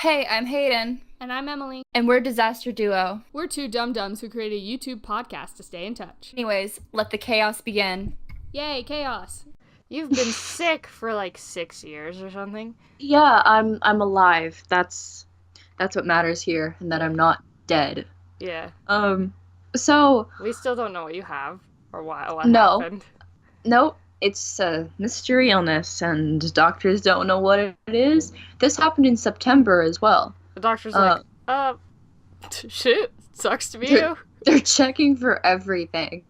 Hey, I'm Hayden. And I'm Emily. And we're Disaster Duo. We're two dum-dums who create a YouTube podcast to stay in touch. Anyways, let the chaos begin. Yay, chaos. You've been sick for like 6 years or something. Yeah, I'm alive. That's what matters here, and that I'm not dead. Yeah. So We still don't know what you have or what no. happened. Nope. It's a mystery illness, and doctors don't know what it is. This happened in September as well. The doctor's like, shit, sucks to be you. They're checking for everything.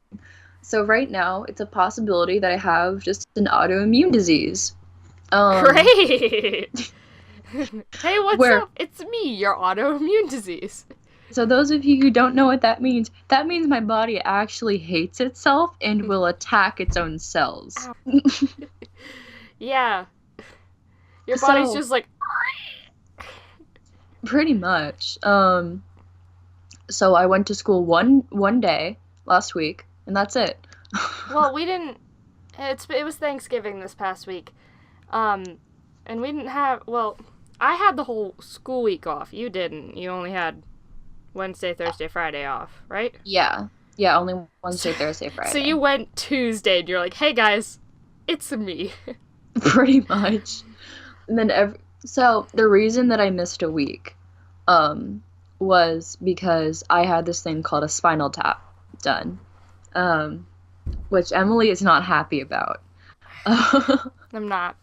So right now, it's a possibility that I have just an autoimmune disease. Great! Hey, what's up? It's me, your autoimmune disease. So those of you who don't know what that means my body actually hates itself and will attack its own cells. Yeah. Your body's just like... Pretty much. So I went to school one day last week, and that's it. Well, we didn't... It was Thanksgiving this past week. And we didn't have... Well, I had the whole school week off. You didn't. You only had Wednesday, Thursday, Friday off, right? Yeah. Yeah, only Wednesday, Thursday, Friday. So you went Tuesday, and you're like, hey, guys, it's me. Pretty much. And then so the reason that I missed a week was because I had this thing called a spinal tap done, which Emily is not happy about. I'm not.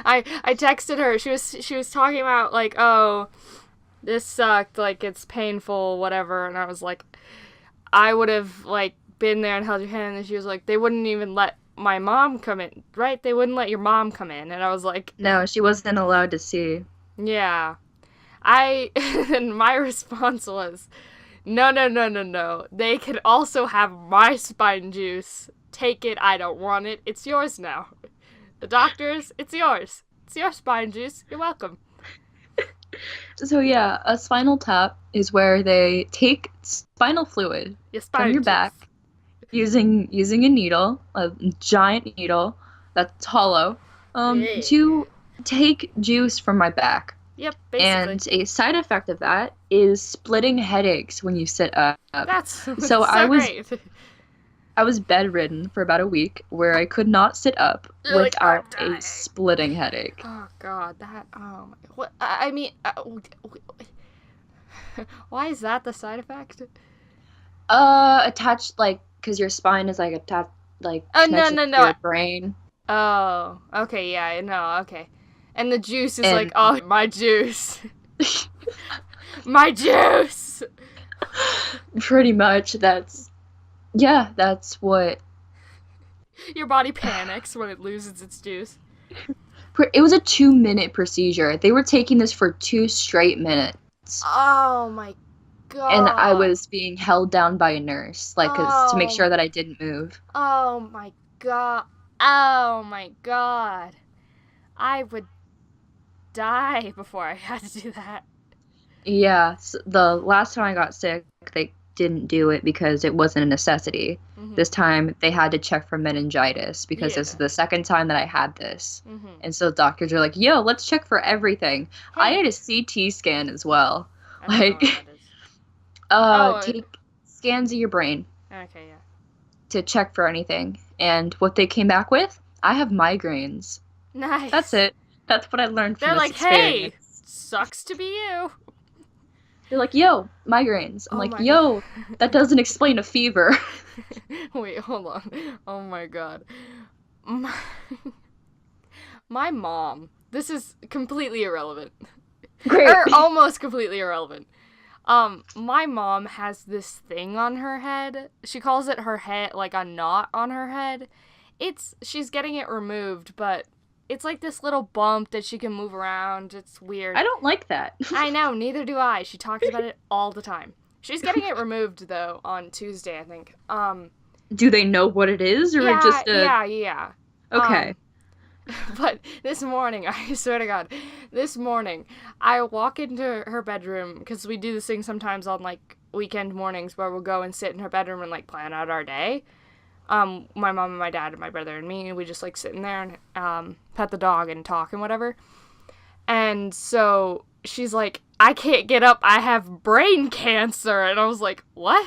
I texted her. She was talking about like, oh, this sucked, like it's painful, whatever, and I was like, I would have like been there and held your hand, and she was like, they wouldn't even let my mom come in, right? They wouldn't let your mom come in, and I was like, no, she wasn't allowed to see. Yeah, and my response was, no. They can also have my spine juice. Take it. I don't want it. It's yours now. The doctors, it's yours. It's your spine juice. You're welcome. So yeah, a spinal tap is where they take spinal fluid from your back using a needle, a giant needle that's hollow, to take juice from my back. Yep, basically. And a side effect of that is splitting headaches when you sit up. That's so great. I was bedridden for about a week where I could not sit up without a splitting headache. Oh God, what? I mean, why is that the side effect? Attached, like, because your spine is like attached, like, connected to your brain. Oh, okay, yeah, I know, okay. And the juice is like, oh, my juice. My juice! Pretty much, that's what... Your body panics when it loses its juice. It was a 2-minute procedure. They were taking this for 2 straight minutes. Oh my God. And I was being held down by a nurse, like, to make sure that I didn't move. Oh my God. Oh my God. I would die before I had to do that. Yeah, so the last time I got sick, they didn't do it because it wasn't a necessity. Mm-hmm. This time they had to check for meningitis because this is the second time that I had this. Mm-hmm. And so doctors are like, yo, let's check for everything. Hey. I had a CT scan as well. Like, take scans of your brain. Okay, yeah. To check for anything. And what they came back with, I have migraines. Nice. That's it. That's what I learned from this experience. They're like, hey, sucks to be you. They're like, yo, migraines. I'm like, yo, that doesn't explain a fever. Wait, hold on. Oh my God. My mom, this is completely irrelevant. Great. Or almost completely irrelevant. My mom has this thing on her head. She calls it her head, like a knot on her head. She's getting it removed, but it's like this little bump that she can move around. It's weird. I don't like that. I know, neither do I. She talks about it all the time. She's getting it removed, though, on Tuesday, I think. Do they know what it is, or just a... Yeah. Okay. But this morning, I swear to God, this morning, I walk into her bedroom, because we do this thing sometimes on, like, weekend mornings where we'll go and sit in her bedroom and, like, plan out our day. my mom and my dad and my brother and me, and we just like sit in there and pet the dog and talk and whatever. And so she's like, I can't get up, I have brain cancer. And I was like, what?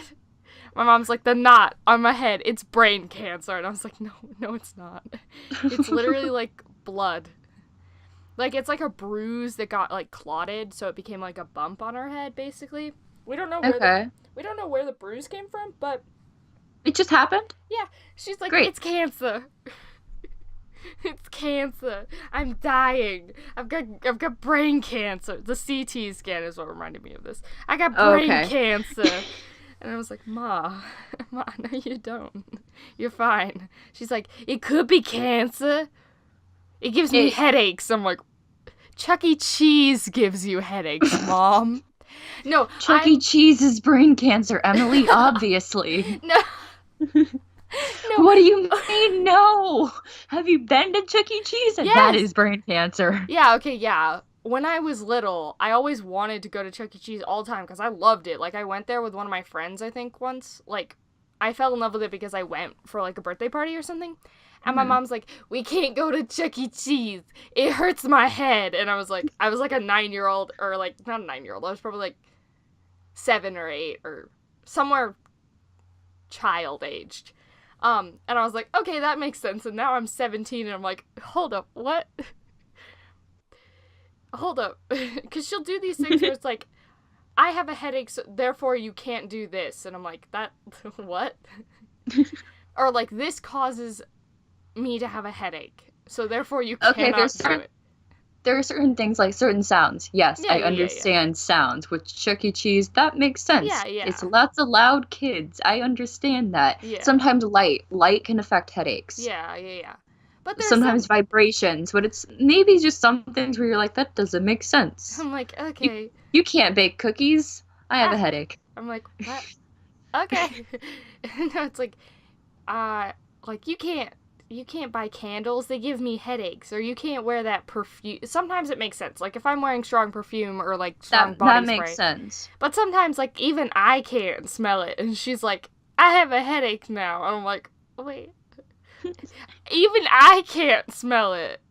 My mom's like, the knot on my head, it's brain cancer. And I was like, no, it's not. It's literally like blood. Like, it's like a bruise that got like clotted, so it became like a bump on her head, basically. We don't know where the bruise came from, but it just happened? Yeah. She's like, Great. It's cancer. It's cancer. I'm dying. I've got brain cancer. The CT scan is what reminded me of this. I got brain cancer. And I was like, Ma, no you don't. You're fine. She's like, it could be cancer. It gives me headaches. I'm like, Chuck E. Cheese gives you headaches, Mom. No, Chuck E. Cheese's brain cancer, Emily, obviously. No. No. What do you mean, no? Have you been to Chuck E. Cheese? And that is brain cancer. Yeah, okay, yeah. When I was little, I always wanted to go to Chuck E. Cheese all the time because I loved it. Like, I went there with one of my friends, I think, once. Like, I fell in love with it because I went for, like, a birthday party or something. And my mom's like, we can't go to Chuck E. Cheese. It hurts my head. And I was like a 9-year-old, or, like, not a 9-year-old. I was probably, like, 7 or 8 or somewhere child-aged. And I was like, okay, that makes sense. And now I'm 17 and I'm like, hold up, what? Hold up. Because she'll do these things where it's like, I have a headache, so therefore you can't do this. And I'm like, that, what? Or like, this causes me to have a headache, so therefore you cannot do it. There are certain things, like certain sounds. Yes, I understand sounds. With Chuck E. Cheese, that makes sense. Yeah. It's lots of loud kids. I understand that. Yeah. Sometimes light can affect headaches. Yeah. But sometimes vibrations, but it's maybe just some things where you're like, that doesn't make sense. I'm like, okay. You can't bake cookies. I have a headache. I'm like, what? Okay. No, it's like you can't buy candles, they give me headaches, or you can't wear that perfume. Sometimes it makes sense, like if I'm wearing strong perfume or like strong body spray. That makes sense. But sometimes like even I can't smell it, and she's like, I have a headache now, and I'm like, wait. Even I can't smell it.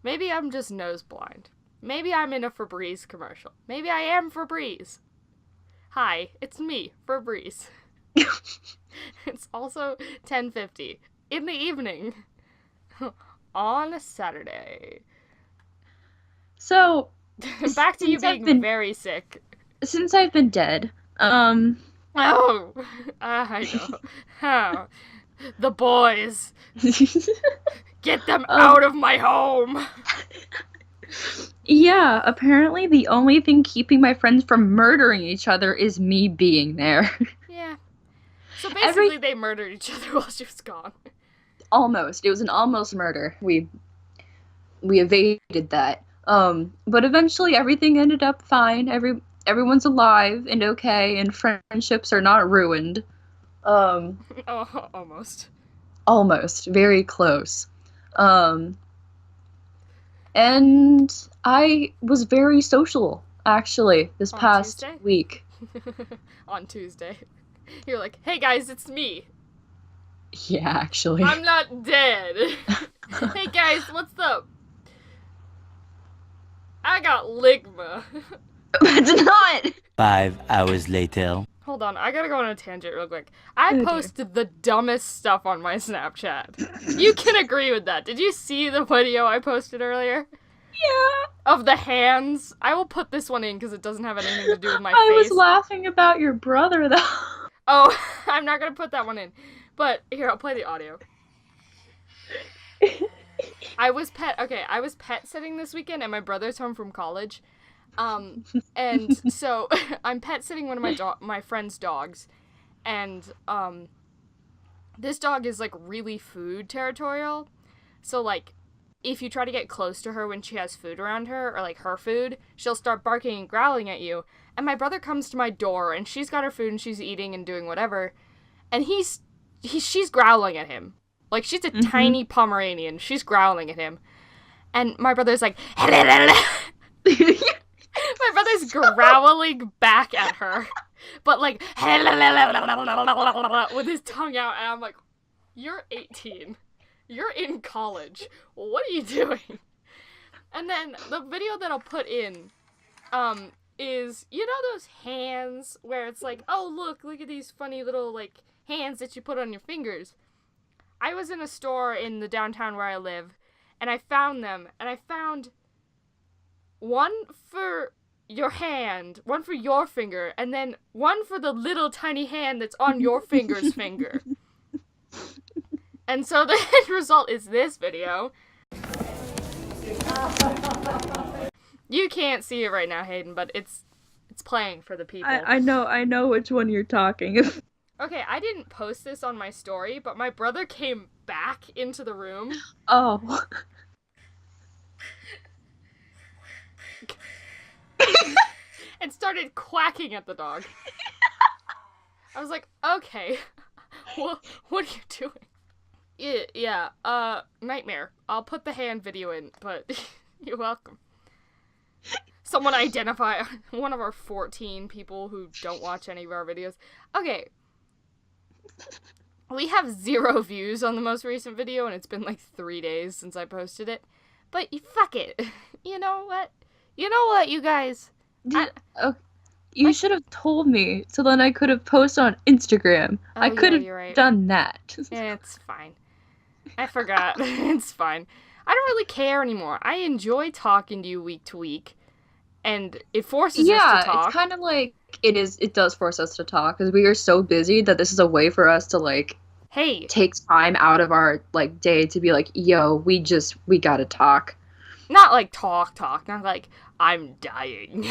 Maybe I'm just nose blind. Maybe I'm in a Febreze commercial. Maybe I am Febreze. Hi, it's me, Febreze. It's also 10:50 in the evening on a Saturday. So, back to you being very sick. Since I've been dead, Oh, I know. Oh, the boys. Get them out of my home. Yeah, apparently the only thing keeping my friends from murdering each other is me being there. Yeah. So basically they murdered each other while she was gone. Almost. It was an almost murder. We evaded that. But eventually everything ended up fine. Everyone's alive and okay, and friendships are not ruined. Almost. Almost. Very close. And I was very social, actually, this past week. On Tuesday. You're like, hey guys, it's me. Yeah, actually. I'm not dead. Hey guys, what's up? I got ligma. It's not! 5 hours later. Hold on, I gotta go on a tangent real quick. I posted the dumbest stuff on my Snapchat. You can agree with that. Did you see the video I posted earlier? Yeah. Of the hands? I will put this one in because it doesn't have anything to do with my I face. was laughing about your brother, though. Oh, I'm not gonna put that one in. But, here, I'll play the audio. I was pet sitting this weekend, and my brother's home from college. And so I'm pet sitting one of my friend's dogs, and this dog is like really food territorial. So like if you try to get close to her when she has food around her, or like her food, she'll start barking and growling at you. And my brother comes to my door, and she's got her food and she's eating and doing whatever, and she's growling at him. Like, she's a tiny Pomeranian. She's growling at him. And my brother's like, my brother's growling back at her. But, like, with his tongue out. And I'm like, You're 18. You're in college. What are you doing? And then the video that I'll put in, is, you know those hands where it's like, oh, look at these funny little, like, hands that you put on your fingers. I was in a store in the downtown where I live, and I found them, and I found one for your hand, one for your finger, and then one for the little tiny hand that's on your finger's finger. And so the end result is this video. You can't see it right now, Hayden, but it's playing for the people. I know which one you're talking of. Okay, I didn't post this on my story, but my brother came back into the room. Oh. And started quacking at the dog. I was like, okay, what are you doing? Yeah, nightmare. I'll put the hand video in, but you're welcome. Someone identify one of our 14 people who don't watch any of our videos. Okay. We have 0 views on the most recent video, and it's been like 3 days since I posted it. But fuck it. You know what? You guys? You should have told me, so then I could have posted on Instagram. Oh, I could have right. done that. It's fine. I forgot. It's fine. I don't really care anymore. I enjoy talking to you week to week, and it forces us to talk. Yeah, it's kind of like it does force us to talk, because we are so busy that this is a way for us to, like, hey, take time out of our, like, day to be like, yo, we gotta talk. Not like talk, not like, I'm dying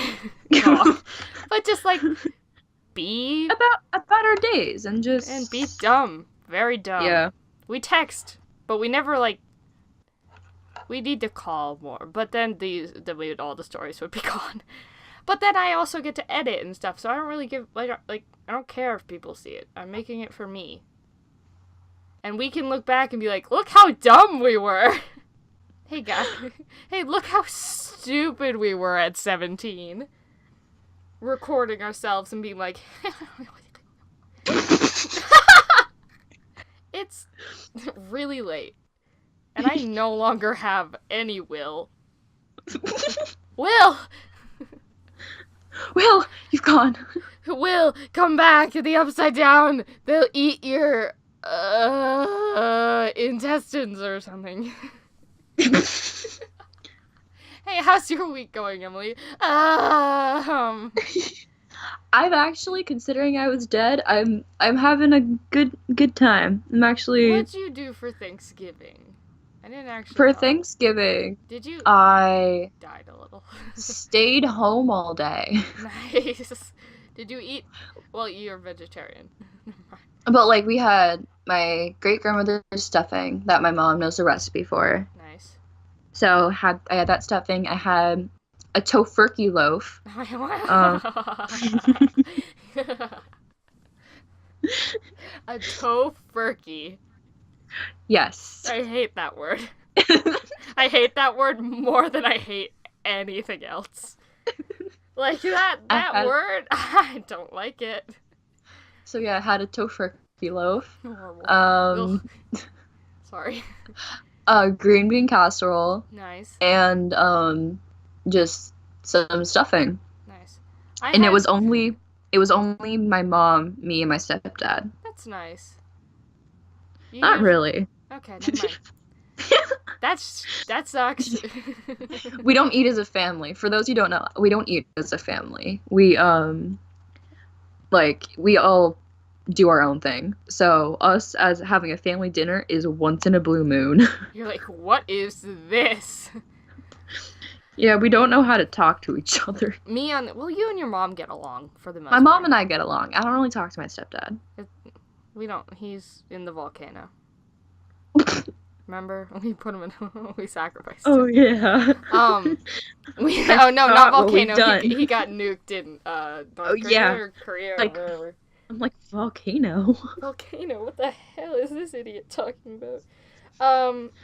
talk, but just like, be... About our days, and just... And be dumb. Very dumb. Yeah. We text, but we never, like... We need to call more, but then all the stories would be gone. But then I also get to edit and stuff, so I don't really give, like, I don't care if people see it. I'm making it for me. And we can look back and be like, look how dumb we were! Hey, guys. Hey, look how stupid we were at 17. Recording ourselves and being like... It's really late. And I no longer have any will. Will! Will, you've gone. Will, come back to the Upside Down. They'll eat your, intestines or something. Hey, how's your week going, Emily? I'm actually, considering I was dead, I'm having a good time. I'm actually... What'd you do for Thanksgiving? I didn't actually For know. Thanksgiving, Did you? I Died a little. stayed home all day. Nice. Did you eat? Well, you're vegetarian. But, like, we had my great-grandmother's stuffing that my mom knows the recipe for. Nice. So, I had that stuffing. I had a tofurkey loaf. A tofurkey. Yes. I hate that word. I hate that word more than I hate anything else. Like, that word, I don't like it. So, yeah, I had a tofurkey loaf. Sorry. Green bean casserole. Nice. And, just some stuffing. Nice. It was only my mom, me, and my stepdad. That's nice. Not really. Okay, never mind. That sucks. We don't eat as a family. For those who don't know, we don't eat as a family. We we all do our own thing. So us as having a family dinner is once in a blue moon. You're like, what is this? Yeah, we don't know how to talk to each other. Well, you and your mom get along for the most part. My mom part. and I get along. I don't really talk to my stepdad. We don't. He's in the volcano. Remember? We put him in. We sacrificed him. Oh yeah. Not volcano. He got nuked in North Korea or Korea or wherever. I'm like, volcano. Volcano? What the hell is this idiot talking about?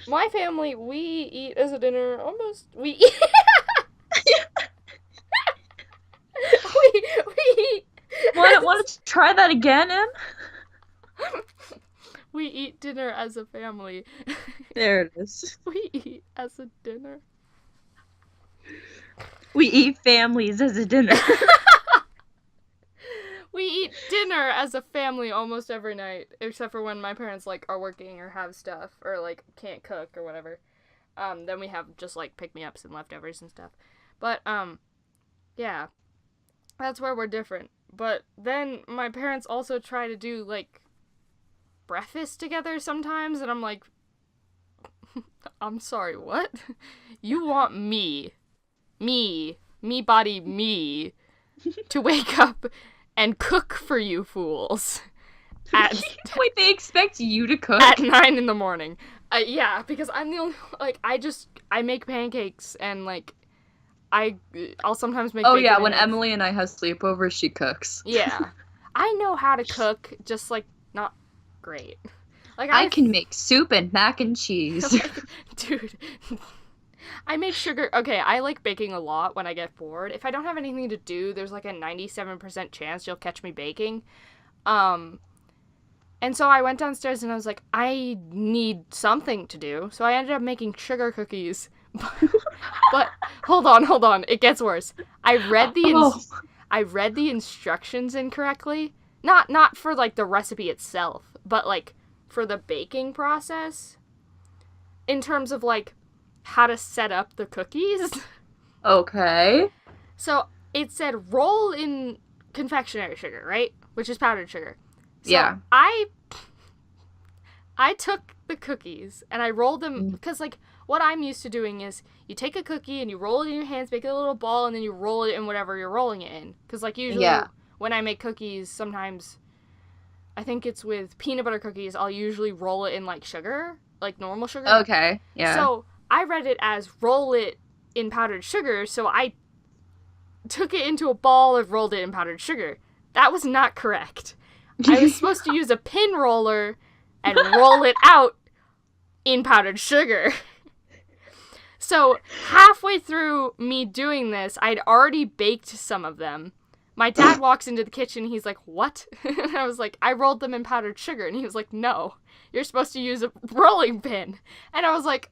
My family, we eat as a dinner almost. We eat. we eat. Want to try that again, Em? We eat dinner as a family. There it is. We eat as a dinner. We eat families as a dinner. We eat dinner as a family almost every night, except for when my parents, like, are working or have stuff, or, like, can't cook or whatever. Then we have just, like, pick-me-ups and leftovers and stuff. But, yeah. That's where we're different. But then my parents also try to do, like, breakfast together sometimes, and I'm like, I'm sorry, what? You want me body me, to wake up and cook for you fools. Wait, they expect you to cook? At 9 in the morning. Yeah, because I'm the only, like, I make pancakes, and, like, I'll sometimes make bacon yeah, when and eggs. Emily and I have sleepovers, she cooks. Yeah. I know how to cook, just, like, not great. Like, I can make soup and mac and cheese. Dude. I made sugar. Okay, I like baking a lot when I get bored. If I don't have anything to do, there's like a 97% chance you'll catch me baking. And so I went downstairs and I was like, I need something to do. So I ended up making sugar cookies. But hold on. It gets worse. I read the instructions incorrectly. Not for like the recipe itself, but like for the baking process. In terms of like how to set up the cookies. Okay. So it said roll in confectionery sugar, right? Which is powdered sugar. So Yeah. I took the cookies and I rolled them because like what I'm used to doing is you take a cookie and you roll it in your hands, make it a little ball, and then you roll it in whatever you're rolling it in. Because like usually when I make cookies, sometimes I think it's with peanut butter cookies, I'll usually roll it in like sugar, like normal sugar. Okay, yeah. So I read it as roll it in powdered sugar, so I took it into a ball and rolled it in powdered sugar. That was not correct. I was supposed to use a pin roller and roll it out in powdered sugar. So halfway through me doing this, I'd already baked some of them. My dad walks into the kitchen, he's like, what? And I was like, I rolled them in powdered sugar. And he was like, no, you're supposed to use a rolling pin. And I was like,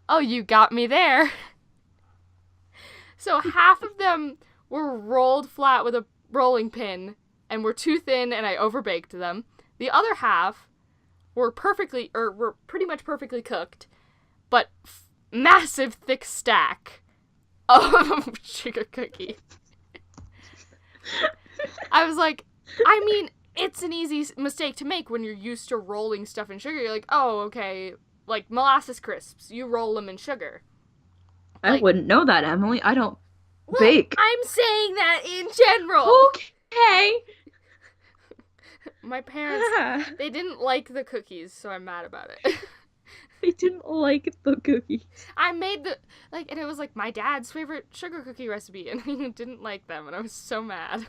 oh, you got me there. So half of them were rolled flat with a rolling pin and were too thin and I overbaked them. The other half were pretty much perfectly cooked, but massive thick stack of sugar cookies. I was like, I mean, it's an easy mistake to make when you're used to rolling stuff in sugar. You're like, oh, okay, like molasses crisps, you roll them in sugar. I wouldn't know that, Emily. I don't Well, bake. I'm saying that in general. Okay. My parents, they didn't like the cookies, so I'm mad about it. They didn't like the cookies. I made and it was like my dad's favorite sugar cookie recipe, and he didn't like them, and I was so mad.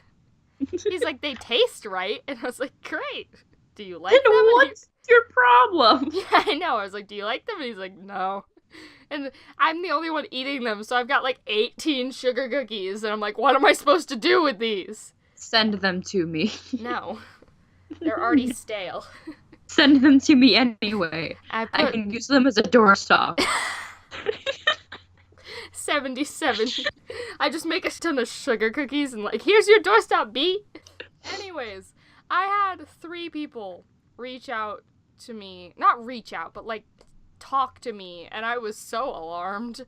He's like, they taste right, and I was like, great. Do you like them? Then what's your problem? Yeah, I know. I was like, do you like them? And he's like, no. And I'm the only one eating them, so I've got like 18 sugar cookies, and I'm like, what am I supposed to do with these? Send them to me. No. They're already stale. Send them to me anyway. I can use them as a doorstop. 77. I just make a ton of sugar cookies and like, here's your doorstop, B. Anyways, I had 3 people reach out to me. Not reach out, but like talk to me, and I was so alarmed.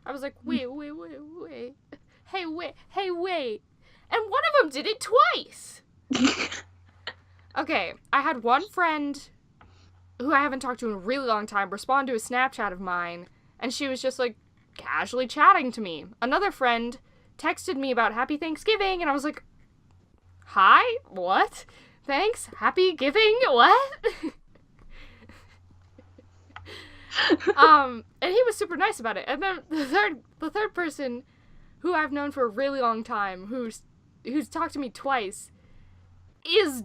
I was like, wait. Hey, wait. And one of them did it twice. Okay, I had one friend who I haven't talked to in a really long time respond to a Snapchat of mine, and she was just like casually chatting to me. Another friend texted me about Happy Thanksgiving, and I was like, hi? What? Thanks? Happy giving? What? And he was super nice about it. And then the third person who I've known for a really long time, who's talked to me twice, is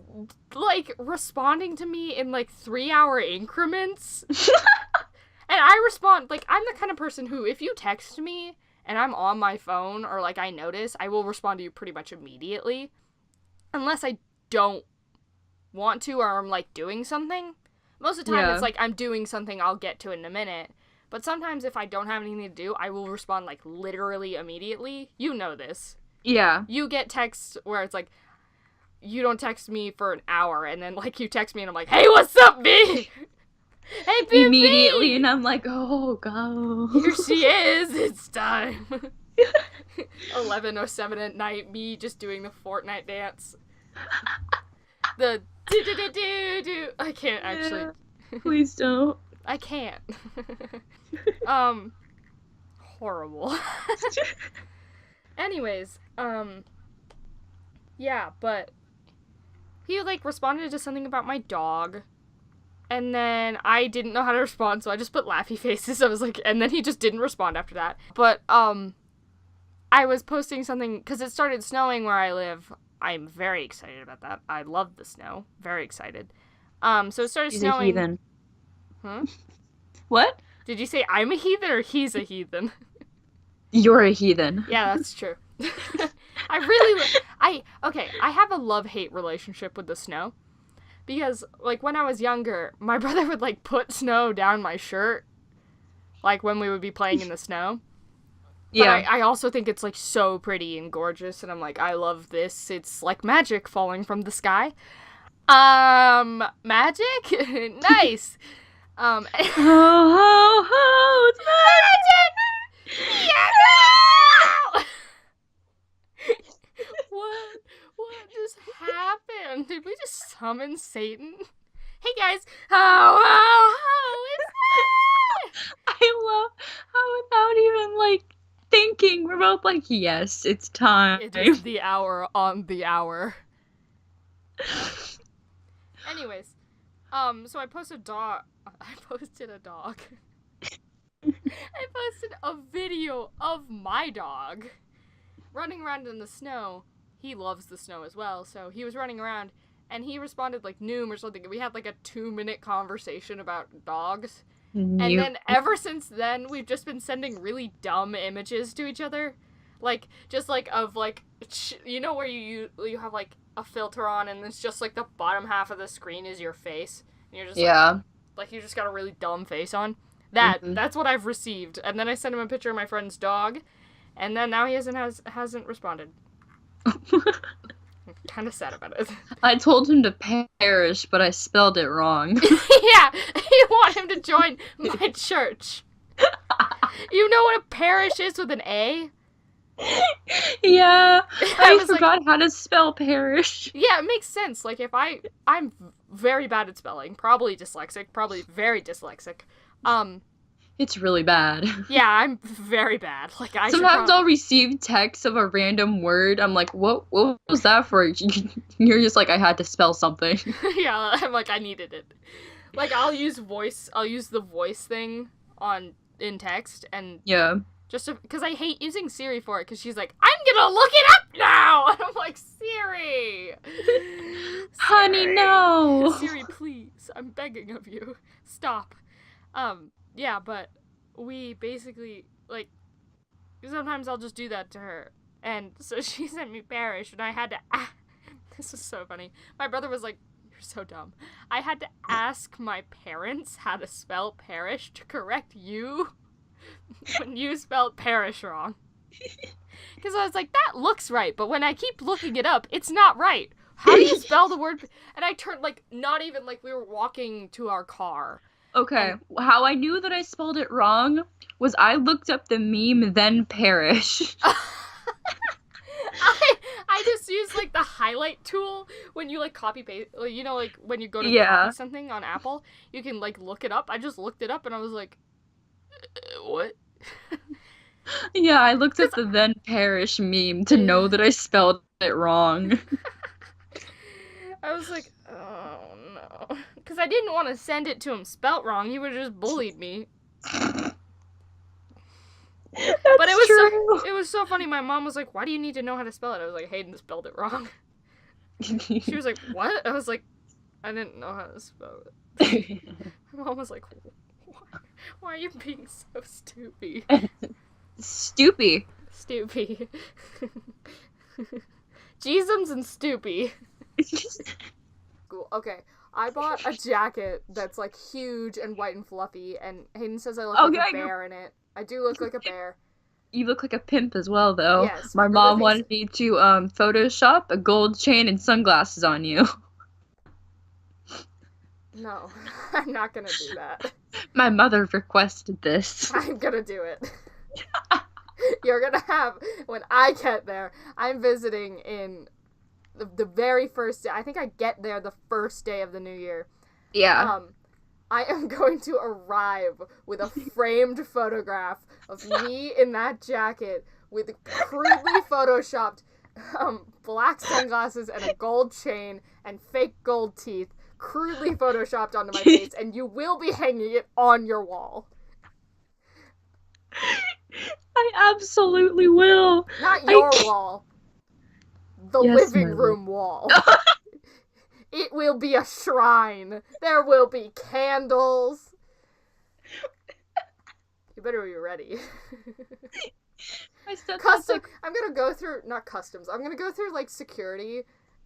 like responding to me in like 3-hour increments. And I respond, like, I'm the kind of person who, if you text me and I'm on my phone or like I notice, I will respond to you pretty much immediately. Unless I don't want to or I'm like doing something. Most of the time, Yeah. it's like I'm doing something I'll get to in a minute. But sometimes if I don't have anything to do, I will respond, like, literally immediately. You know this. Yeah. You get texts where it's like, you don't text me for an hour, and then, like, you text me and I'm like, hey, what's up, B? Hey, B. Immediately, and I'm like, oh, go. Here she is. It's time. 11:07 at night, me just doing the Fortnite dance. The do. I can't actually. Please don't. I can't. Horrible. Anyways, yeah, but he, like, responded to something about my dog, and then I didn't know how to respond, so I just put laughy faces. I was like, and then he just didn't respond after that. But, I was posting something, because it started snowing where I live. I'm very excited about that. I love the snow. Very excited. So it started He's snowing. a heathen. Huh? What? Did you say I'm a heathen or he's a heathen? You're a heathen. Yeah, that's true. I have a love-hate relationship with the snow. Because, like, when I was younger, my brother would, like, put snow down my shirt. Like, when we would be playing in the snow. Yeah. But I also think it's, like, so pretty and gorgeous, and I'm like, I love this. It's like magic falling from the sky. Magic? Nice. Ho, ho, ho, it's magic! Yeah! What just happened? Did we just summon Satan? Hey guys, ho, it's I love how without even, like, thinking, we're both like, yes, it's time. It is the hour on the hour. Anyways, so I posted a dog. I posted a video of my dog running around in the snow. He loves the snow as well, so he was running around, and he responded like Noom or something. We had like a 2-minute conversation about dogs. And then ever since then, we've just been sending really dumb images to each other. Like, just like of like, you know where you have like a filter on and it's just like the bottom half of the screen is your face. And you're just like you just got a really dumb face on. That's what I've received. And then I sent him a picture of my friend's dog. And then now he hasn't responded. I'm kind of sad about it. I told him to Parish, but I spelled it wrong. Yeah, you want him to join my church. You know what a parish is with an A? Yeah, I forgot like, how to spell Parish. Yeah, it makes sense. Like, if I'm very bad at spelling, probably dyslexic, probably very dyslexic. It's really bad. Yeah, I'm very bad. Like, Sometimes I'll receive texts of a random word. I'm like, what was that for? You're just like, I had to spell something. Yeah, I'm like, I needed it. Like, I'll use the voice thing in text, and yeah. Just because I hate using Siri for it, because she's like, I'm gonna look it up now! And I'm like, Siri! Honey, no! Siri, please. I'm begging of you. Stop. Yeah, but we basically, like, sometimes I'll just do that to her. And so she sent me Parish, and I had to this is so funny. My brother was like, you're so dumb. I had to ask my parents how to spell Parish to correct you when you spelled Parish wrong. Because I was like, that looks right, but when I keep looking it up, it's not right. How do you spell the word? And I turned, like, not even, like, we were walking to our car. Okay, how I knew that I spelled it wrong was I looked up the meme, then Parish. I just used, like, the highlight tool when you, like, copy paste, like, you know, like, when you go to copy something on Apple, you can, like, look it up. I just looked it up, and I was like, what? Yeah, I looked at the then Parish meme to know that I spelled it wrong. I was like, oh no. Because I didn't want to send it to him spelt wrong. He would have just bullied me. That's but it was true. it was so funny. My mom was like, why do you need to know how to spell it? I was like, Hayden spelled it wrong. She was like, what? I was like, I didn't know how to spell it. My mom was like, why are you being so stupid? Stoopy. Stoopy. Jeezums and Stoopy. Cool. Okay. I bought a jacket that's like huge and white and fluffy, and Hayden says I look Oh, like yeah, a bear in it. I do look like a bear. You look like a pimp as well, though. Yes, My but mom the wanted me to Photoshop a gold chain and sunglasses on you. No, I'm not gonna do that. My mother requested this. I'm gonna do it. You're gonna have, when I get there, I'm visiting in the very first day. I think I get there the first day of the new year. Yeah. I am going to arrive with a framed photograph of me in that jacket with crudely photoshopped black sunglasses and a gold chain and fake gold teeth crudely photoshopped onto my face, and you will be hanging it on your wall. I absolutely will. Not your wall. The Yes, living my room wall. It will be a shrine. There will be candles. You better be ready. I'm gonna go through, not customs, I'm gonna go through, like, security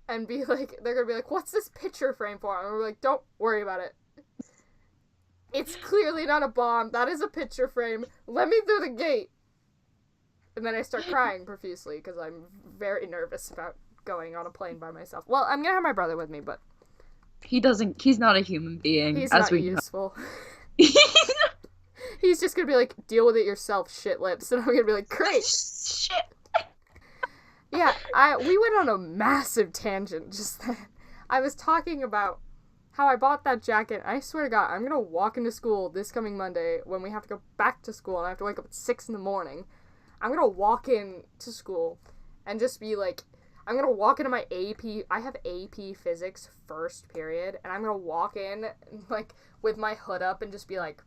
and be like, they're gonna be like, what's this picture frame for? And we're like, don't worry about it. It's clearly not a bomb. That is a picture frame. Let me through the gate. And then I start crying profusely because I'm very nervous about going on a plane by myself. Well, I'm gonna have my brother with me, but he's not a human being. he's as not we useful. He's just gonna be like, deal with it yourself, shit lips. And I'm gonna be like, great. Shit. Yeah, we went on a massive tangent just then. I was talking about how I bought that jacket. I swear to God, I'm gonna walk into school this coming Monday when we have to go back to school and I have to wake up at 6 in the morning. I'm gonna walk in to school and just be like, I'm gonna walk into my AP. I have AP physics first period, and I'm gonna walk in like with my hood up and just be like,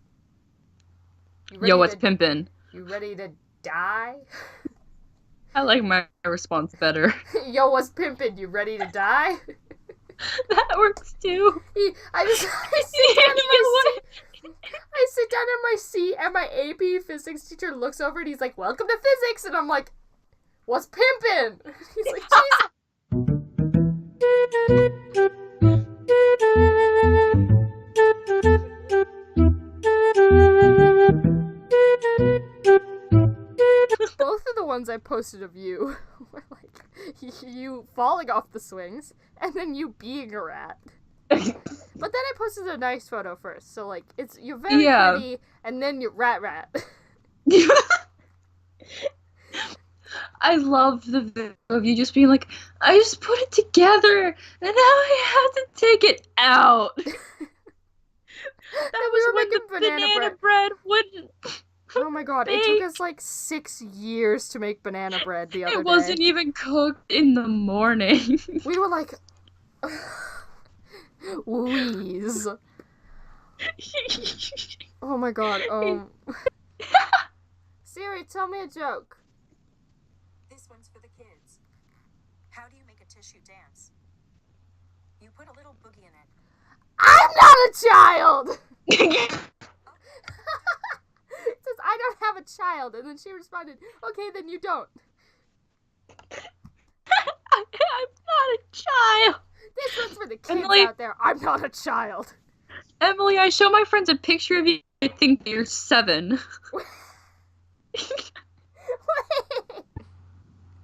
"Yo, what's pimpin'? You ready to die?" I like my response better. Yo, what's pimpin'? You ready to die? That works too. I sit down in my seat and my AP physics teacher looks over and he's like, "Welcome to physics," and I'm like, "What's pimpin'?" He's like, "Jesus." Both of the ones I posted of you were like you falling off the swings and then you being a rat. But then I posted a nice photo first, so like you're very pretty, and then you're rat. I love the video of you just being like, I just put it together, and now I have to take it out. That was when the banana bread wouldn't. Oh my God, it took us like 6 years to make banana bread the other day. It wasn't even cooked in the morning. We were like, Louise. Oh my God, Siri, tell me a joke. This one's for the kids. How do you make a tissue dance? You put a little boogie in it. I'm not a child! It says, I don't have a child. And then she responded, okay, then you don't. I'm not a child. This one's for the kids Emily, out there. I'm not a child. Emily, I show my friends a picture of you. I think you're 7.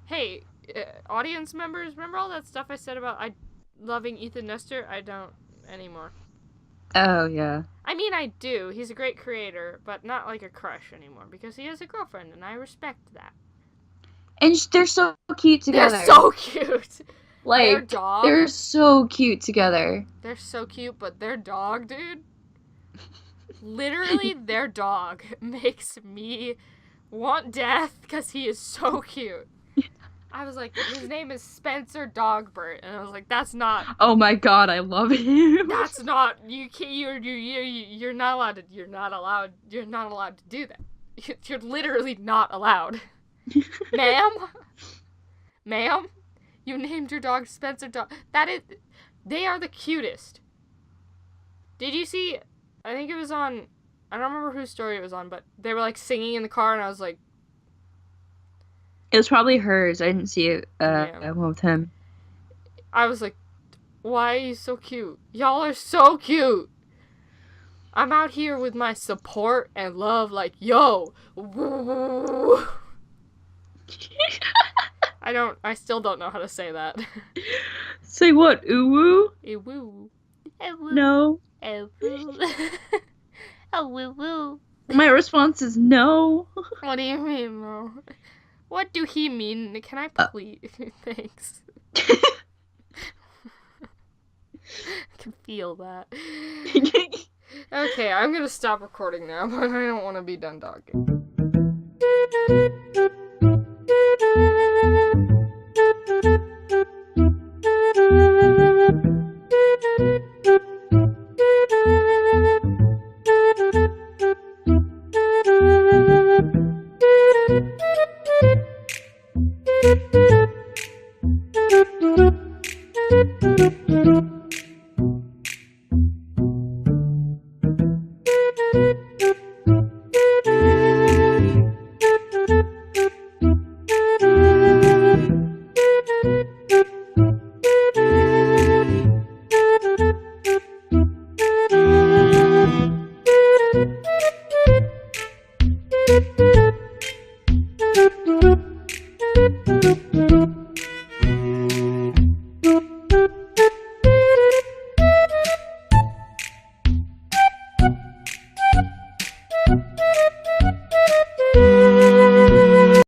Hey, audience members, remember all that stuff I said about loving Ethan Nestor? I don't anymore. Oh, yeah. I mean, I do. He's a great creator, but not like a crush anymore because he has a girlfriend, and I respect that. And they're so cute together. They're so cute. Like, their dog. They're so cute together. They're so cute, but their dog, dude. Literally, their dog makes me want death because he is so cute. I was like, his name is Spencer Dogbert, and I was like, that's not. Oh my God, I love him. That's not. You can't. You're not allowed to. You're not allowed to do that. You're literally not allowed, ma'am. You named your dog Spencer They are the cutest. Did you see? I think it was on. I don't remember whose story it was on, but they were like singing in the car, and I was like. It was probably hers. I didn't see it. I went with him. I was like, Why are you so cute? Y'all are so cute. I'm out here with my support and love, like, yo. Woo. I still don't know how to say that. Say what? Ooh Woo. No. Woo. Oh, woo woo. My response is no. What do you mean, Mo? What do he mean? Can I please? Thanks. I can feel that. Okay, I'm gonna stop recording now, but I don't want to be done talking.